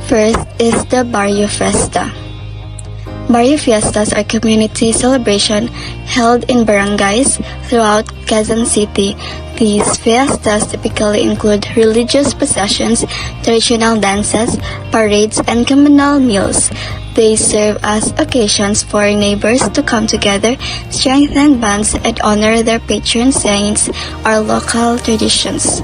First is the Barrio Fiesta. Barrio Fiestas are community celebration held in barangays throughout Quezon City. These fiestas typically include religious processions, traditional dances, parades, and communal meals. They serve as occasions for neighbors to come together, strengthen bonds, and honor their patron saints or local traditions.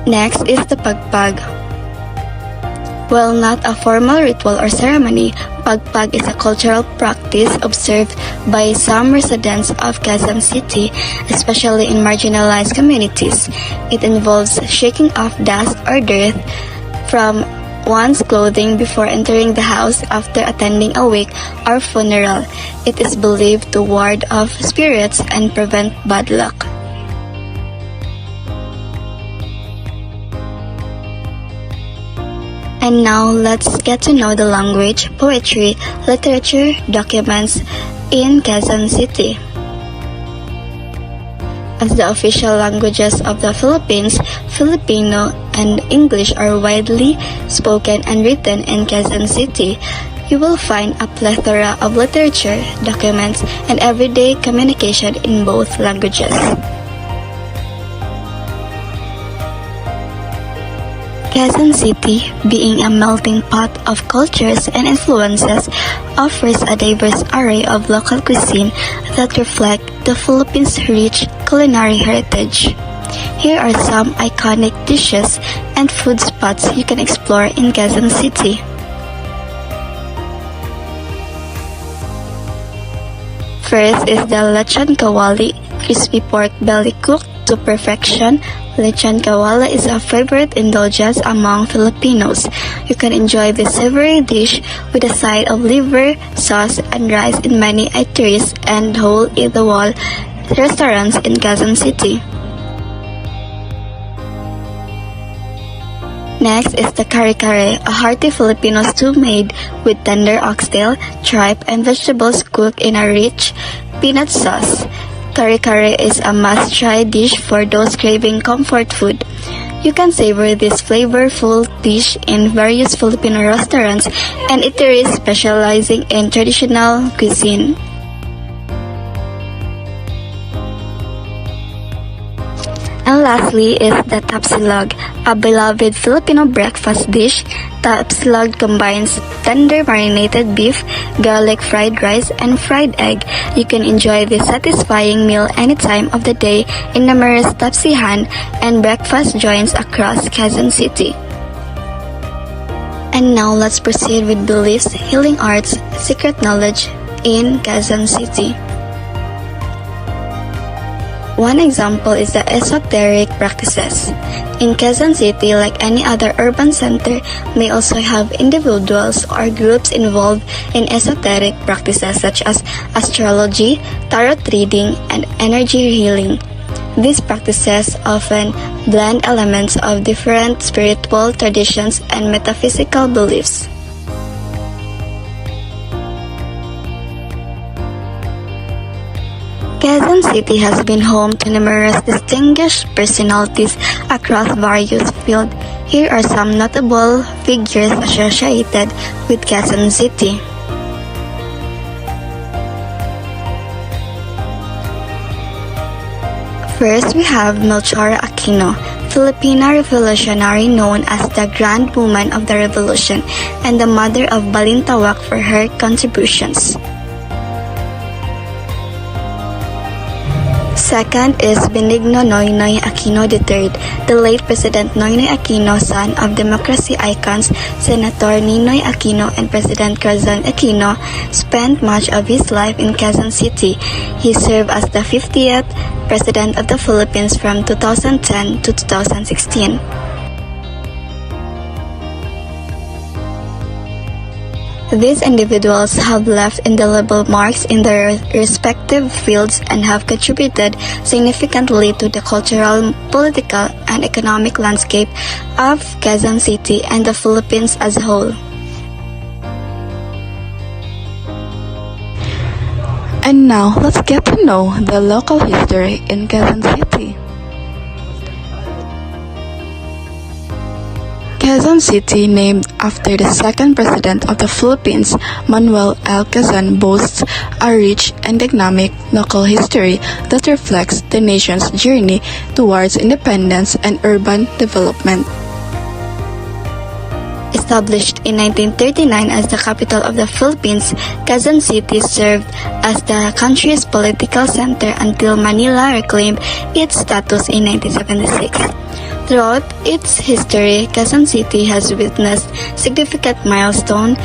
Next is the Pagpag. While not a formal ritual or ceremony, Pagpag is a cultural practice observed by some residents of Quezon City, especially in marginalized communities. It involves shaking off dust or dirt from one's clothing before entering the house after attending a wake or funeral. It is believed to ward off spirits and prevent bad luck. And now let's get to know the language, poetry, literature, documents in Quezon City. As the official languages of the Philippines, Filipino and English are widely spoken and written in Quezon City. You will find a plethora of literature, documents, and everyday communication in both languages. Quezon City, being a melting pot of cultures and influences, offers a diverse array of local cuisine that reflect the Philippines' rich culinary heritage. Here are some iconic dishes and food spots you can explore in Quezon City. First is the lechon kawali, crispy pork belly cooked to perfection. Lechon kawali is a favorite indulgence among Filipinos. You can enjoy this savory dish with a side of liver, sauce, and rice in many eateries and hole-in-the-wall restaurants in Quezon City. Next is the kare-kare, a hearty Filipino stew made with tender oxtail, tripe, and vegetables cooked in a rich peanut sauce. Kare-kare is a must-try dish for those craving comfort food. You can savor this flavorful dish in various Filipino restaurants and eateries specializing in traditional cuisine. And lastly is the tapsilog, a beloved Filipino breakfast dish. Tapsilog combines tender marinated beef, garlic fried rice, and fried egg. You can enjoy this satisfying meal any time of the day in numerous tapsihan and breakfast joints across Quezon City. And now let's proceed with beliefs, healing arts, secret knowledge in Quezon City. One example is the esoteric practices. In Quezon City, like any other urban center, may also have individuals or groups involved in esoteric practices such as astrology, tarot reading, and energy healing. These practices often blend elements of different spiritual traditions and metaphysical beliefs. Quezon City has been home to numerous distinguished personalities across various fields. Here are some notable figures associated with Quezon City. First, we have Melchora Aquino, Filipina revolutionary known as the Grand Woman of the Revolution and the mother of Balintawak for her contributions. Second is Benigno Noynoy Aquino III, the late President Noynoy Aquino, son of democracy icons Senator Ninoy Aquino and President Corazon Aquino, spent much of his life in Quezon City. He served as the 50th President of the Philippines from 2010 to 2016. These individuals have left indelible marks in their respective fields and have contributed significantly to the cultural, political, and economic landscape of Quezon City and the Philippines as a whole.
And now, let's get to know the local history in Quezon City. Quezon City, named after the second president of the Philippines, Manuel L. Quezon, boasts a rich and dynamic local history that reflects the nation's journey towards independence and urban development.
Established in 1939 as the capital of the Philippines, Quezon City served as the country's political center until Manila reclaimed its status in 1976. Throughout its history, Quezon City has witnessed significant milestones,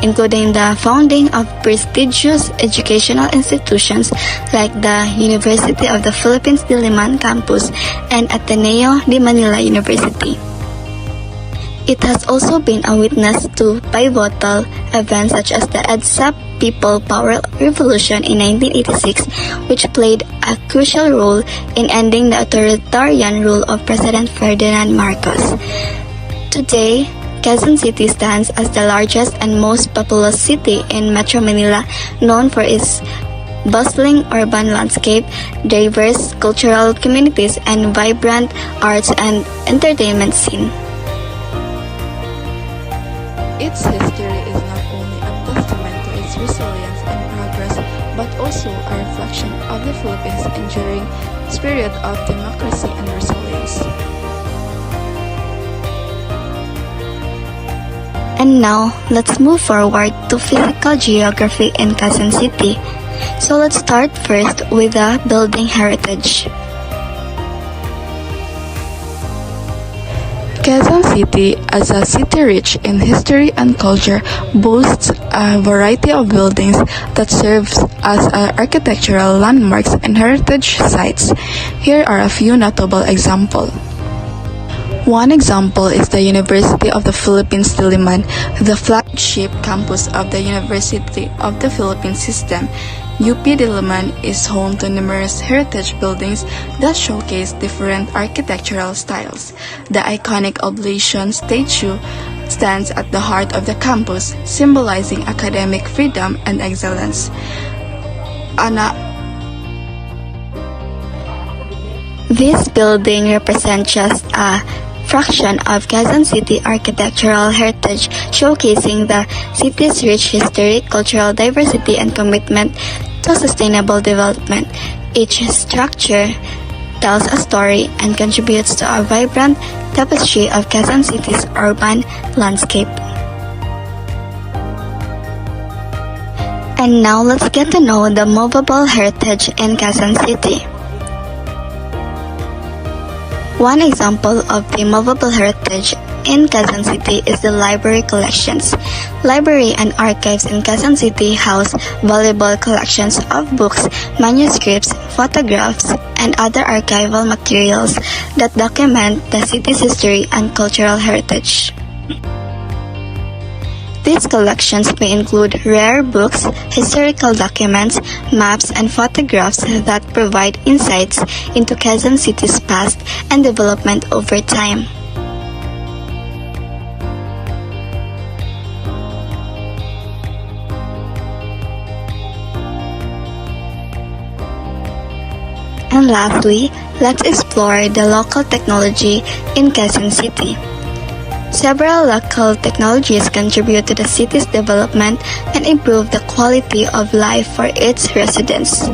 including the founding of prestigious educational institutions like the University of the Philippines Diliman Campus and Ateneo de Manila University. It has also been a witness to pivotal events such as the EDSA People Power Revolution in 1986, which played a crucial role in ending the authoritarian rule of President Ferdinand Marcos. Today, Quezon City stands as the largest and most populous city in Metro Manila, known for its bustling urban landscape, diverse cultural communities, and vibrant arts and entertainment scene.
Its history is not only a testament to its resilience and progress, but also a reflection of the Philippines' enduring spirit of democracy and resilience.
And now, let's move forward to physical geography in Quezon City. So let's start first with the building heritage.
Quezon City, as a city rich in history and culture, boasts a variety of buildings that serve as architectural landmarks and heritage sites. Here are a few notable examples. One example is the University of the Philippines Diliman, the flagship campus of the University of the Philippines system. UP Diliman is home to numerous heritage buildings that showcase different architectural styles. The iconic Oblation statue stands at the heart of the campus, symbolizing academic freedom and excellence.
This building represents just a fraction of Quezon City architectural heritage, showcasing the city's rich history, cultural diversity, and commitment to sustainable development. Each structure tells a story and contributes to a vibrant tapestry of Quezon City's urban landscape. And now let's get to know the movable heritage in Quezon City. One example of the movable heritage in Quezon City is the library collections. Library and archives in Quezon City house valuable collections of books, manuscripts, photographs, and other archival materials that document the city's history and cultural heritage. These collections may include rare books, historical documents, maps, and photographs that provide insights into Quezon City's past and development over time. And lastly, let's explore the local technology in Quezon City. Several local technologies contribute to the city's development and improve the quality of life for its residents.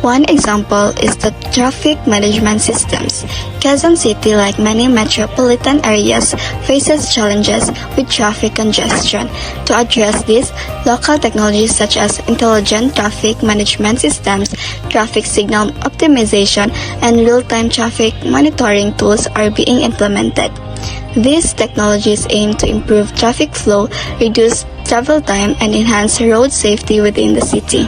One example is the traffic management systems. Quezon City, like many metropolitan areas, faces challenges with traffic congestion. To address this, local technologies such as intelligent traffic management systems, traffic signal optimization, and real-time traffic monitoring tools are being implemented. These technologies aim to improve traffic flow, reduce travel time, and enhance road safety within the city.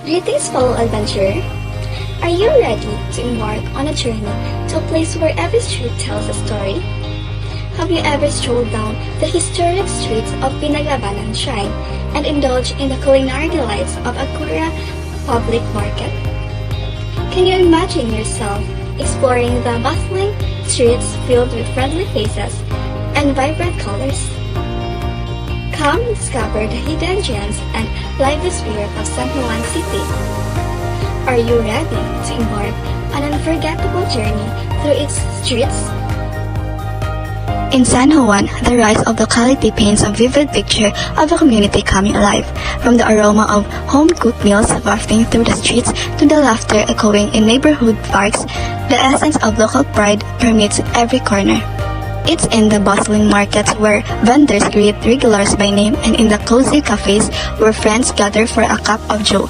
Greetings, fellow adventurer. Are you ready to embark on a journey to a place where every street tells a story? Have you ever strolled down the historic streets of Pinaglabanan Shrine and indulged in the culinary delights of Agora Public Market? Can you imagine yourself exploring the bustling streets filled with friendly faces and vibrant colors? Come discover the hidden gems and lively spirit of San Juan City. Are you ready to embark on an unforgettable journey through its streets?
In San Juan, the rise of locality paints a vivid picture of a community coming alive, from the aroma of home-cooked meals wafting through the streets to the laughter echoing in neighborhood parks. The essence of local pride permeates every corner. It's in the bustling markets where vendors greet regulars by name and in the cozy cafes where friends gather for a cup of joe.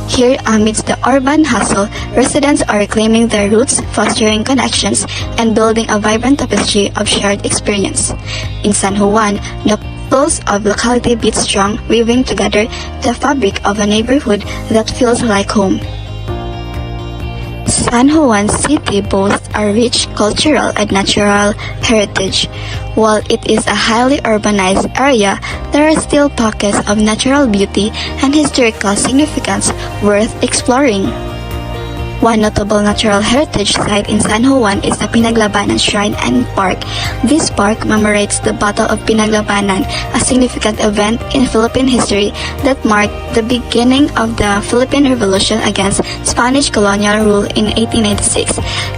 Here, amidst the urban hustle, residents are reclaiming their roots, fostering connections, and building a vibrant tapestry of shared experience. In San Juan, the pulse of locality beats strong, weaving together the fabric of a neighborhood that feels like home. San Juan City boasts a rich cultural and natural heritage. While it is a highly urbanized area, there are still pockets of natural beauty and historical significance worth exploring. One notable natural heritage site in San Juan is the Pinaglabanan Shrine and Park. This park commemorates the Battle of Pinaglabanan, a significant event in Philippine history that marked the beginning of the Philippine Revolution against Spanish colonial rule in 1896.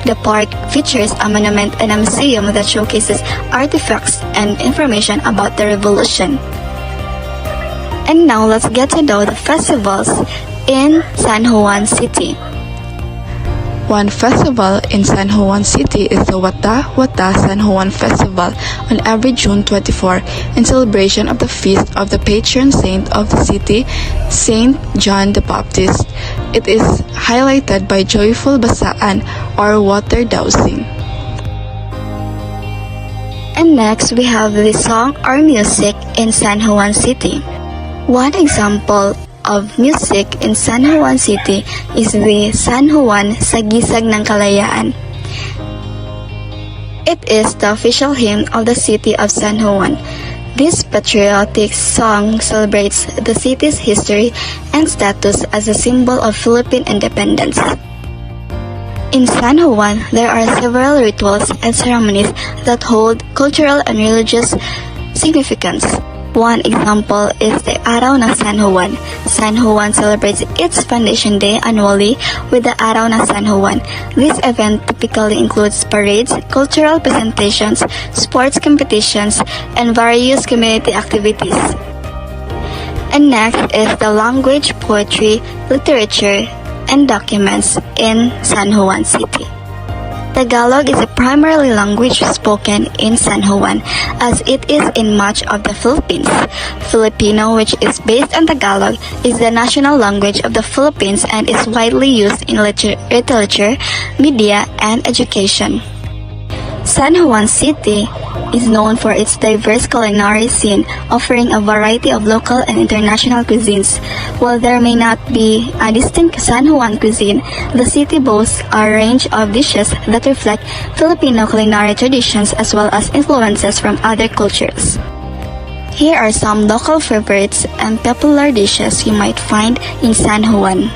The park features a monument and a museum that showcases artifacts and information about the revolution. And now let's get to know the festivals in San Juan City.
One festival in San Juan City is the Wata Wata San Juan Festival on every June 24 in celebration of the feast of the patron saint of the city, Saint John the Baptist. It is highlighted by joyful basaan or water dousing.
And next, we have the song or music in San Juan City. One example of music in San Juan City is the San Juan Sagisag ng Kalayaan. It is the official hymn of the city of San Juan. This patriotic song celebrates the city's history and status as a symbol of Philippine independence. In San Juan, there are several rituals and ceremonies that hold cultural and religious significance. One example is the Araw ng San Juan. San Juan celebrates its foundation day annually with the Araw ng San Juan. This event typically includes parades, cultural presentations, sports competitions, and various community activities. And next is the language, poetry, literature, and documents in San Juan City. Tagalog is a primary language spoken in San Juan, as it is in much of the Philippines. Filipino, which is based on Tagalog, is the national language of the Philippines and is widely used in literature, media, and education. San Juan City is known for its diverse culinary scene, offering a variety of local and international cuisines. While there may not be a distinct San Juan cuisine, the city boasts a range of dishes that reflect Filipino culinary traditions as well as influences from other cultures. Here are some local favorites and popular dishes you might find in San Juan.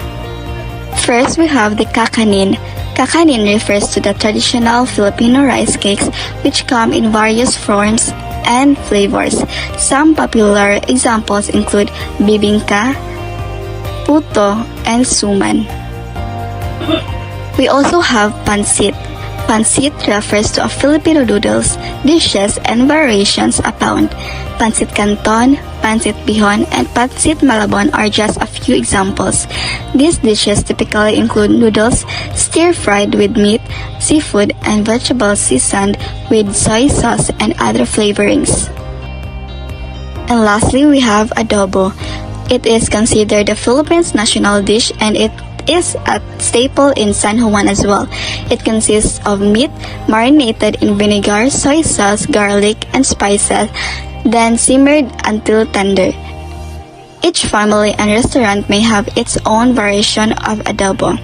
First, we have the kakanin. Kakanin refers to the traditional Filipino rice cakes which come in various forms and flavors. Some popular examples include bibingka, puto, and suman. We also have pancit. Pancit refers to a Filipino noodles, dishes, and variations abound. Pancit Canton, Pancit Bihon, and Pancit Malabon are just a few examples. These dishes typically include noodles stir-fried with meat, seafood, and vegetables seasoned with soy sauce and other flavorings. And lastly, we have adobo. It is considered the Philippines' national dish and it is a staple in San Juan as well. It consists of meat marinated in vinegar, soy sauce, garlic, and spices, then simmered until tender. Each family and restaurant may have its own variation of adobo.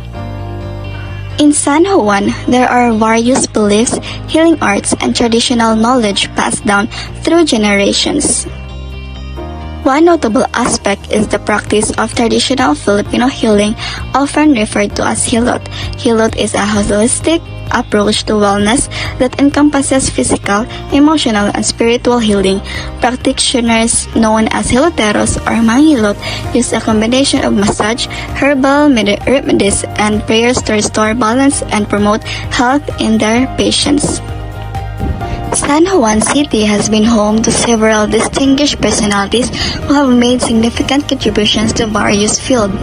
In San Juan, there are various beliefs, healing arts, and traditional knowledge passed down through generations. One notable aspect is the practice of traditional Filipino healing, often referred to as hilot. Hilot is a holistic approach to wellness that encompasses physical, emotional, and spiritual healing. Practitioners known as hiloteros or manghilot use a combination of massage, herbal remedies, and prayers to restore balance and promote health in their patients. San Juan City has been home to several distinguished personalities who have made significant contributions to various fields.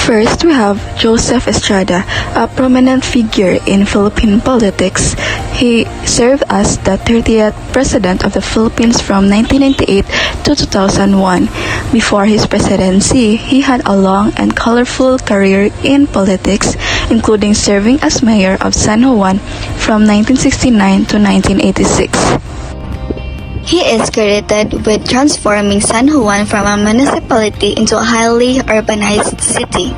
First, we have Joseph Estrada, a prominent figure in Philippine politics. He served as the 30th President of the Philippines from 1998 to 2001. Before his presidency, he had a long and colorful career in politics, including serving as mayor of San Juan from 1969 to 1986.
He is credited with transforming San Juan from a municipality into a highly urbanized city.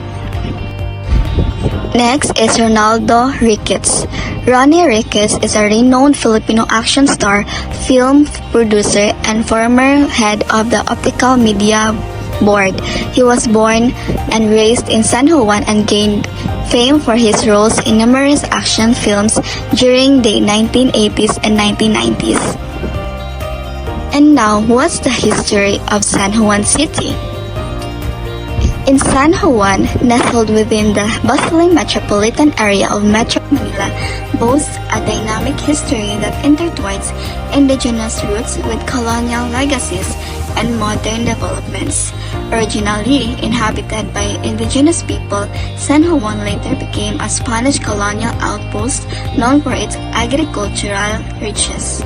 Next is Ronaldo Riquez. Ronnie Riquez is a renowned Filipino action star, film producer, and former head of the Optical Media Board. He was born and raised in San Juan and gained famed for his roles in numerous action films during the 1980s and 1990s. And now, what's the history of San Juan City? In San Juan, nestled within the bustling metropolitan area of Metro Manila, boasts a dynamic history that intertwines indigenous roots with colonial legacies and modern developments. Originally inhabited by indigenous people, San Juan later became a Spanish colonial outpost known for its agricultural riches.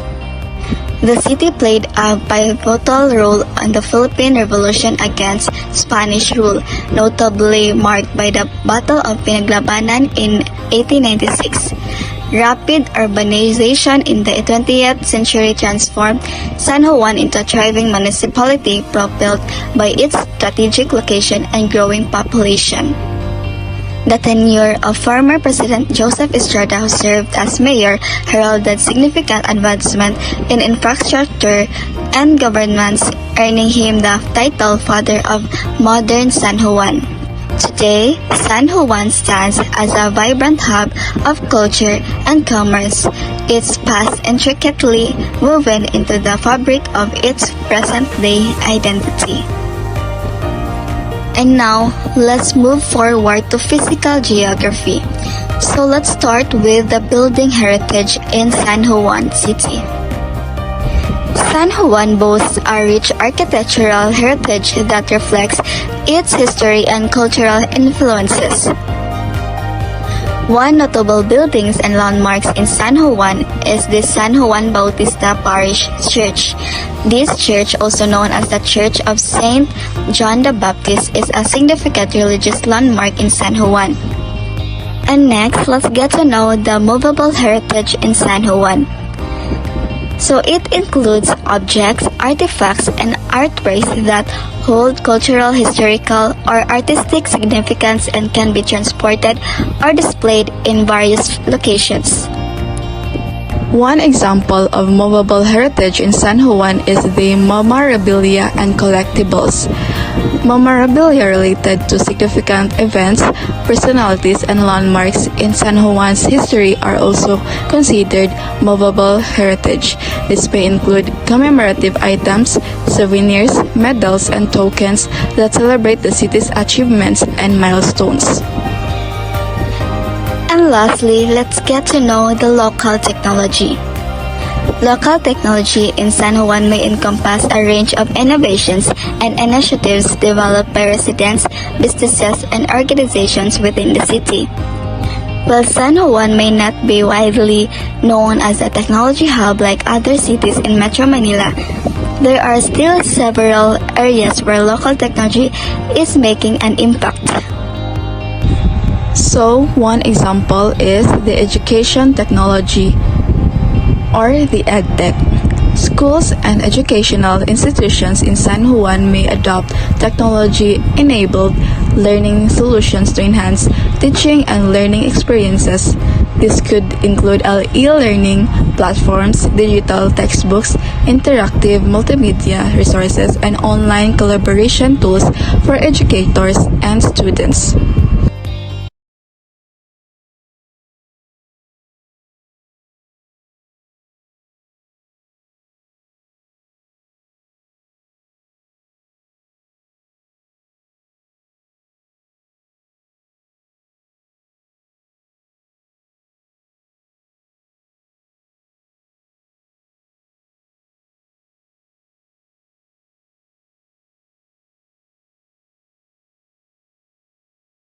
The city played a pivotal role in the Philippine Revolution against Spanish rule, notably marked by the Battle of Pinaglabanan in 1896. Rapid urbanization in the 20th century transformed San Juan into a thriving municipality propelled by its strategic location and growing population. The tenure of former President Joseph Estrada, who served as mayor, heralded significant advancement in infrastructure and governance, earning him the title Father of Modern San Juan. Today, San Juan stands as a vibrant hub of culture and commerce, its past intricately woven into the fabric of its present-day identity. And now, let's move forward to physical geography. So let's start with the building heritage in San Juan City. San Juan boasts a rich architectural heritage that reflects its history and cultural influences. One notable buildings and landmarks in San Juan is the San Juan Bautista Parish Church. This church, also known as the Church of Saint John the Baptist, is a significant religious landmark in San Juan. And next, let's get to know the movable heritage in San Juan. So it includes objects, artifacts, and artworks that hold cultural, historical, or artistic significance and can be transported or displayed in various locations.
One example of movable heritage in San Juan is the memorabilia and collectibles. Memorabilia related to significant events, personalities, and landmarks in San Juan's history are also considered movable heritage. This may include commemorative items, souvenirs, medals, and tokens that celebrate the city's achievements and milestones.
And lastly, let's get to know the local technology. Local technology in San Juan may encompass a range of innovations and initiatives developed by residents, businesses, and organizations within the city. While San Juan may not be widely known as a technology hub like other cities in Metro Manila, there are still several areas where local technology is making an impact.
So, one example is the education technology or the EdTech. Schools and educational institutions in San Juan may adopt technology-enabled learning solutions to enhance teaching and learning experiences. This could include e-learning platforms, digital textbooks, interactive multimedia resources, and online collaboration tools for educators and students.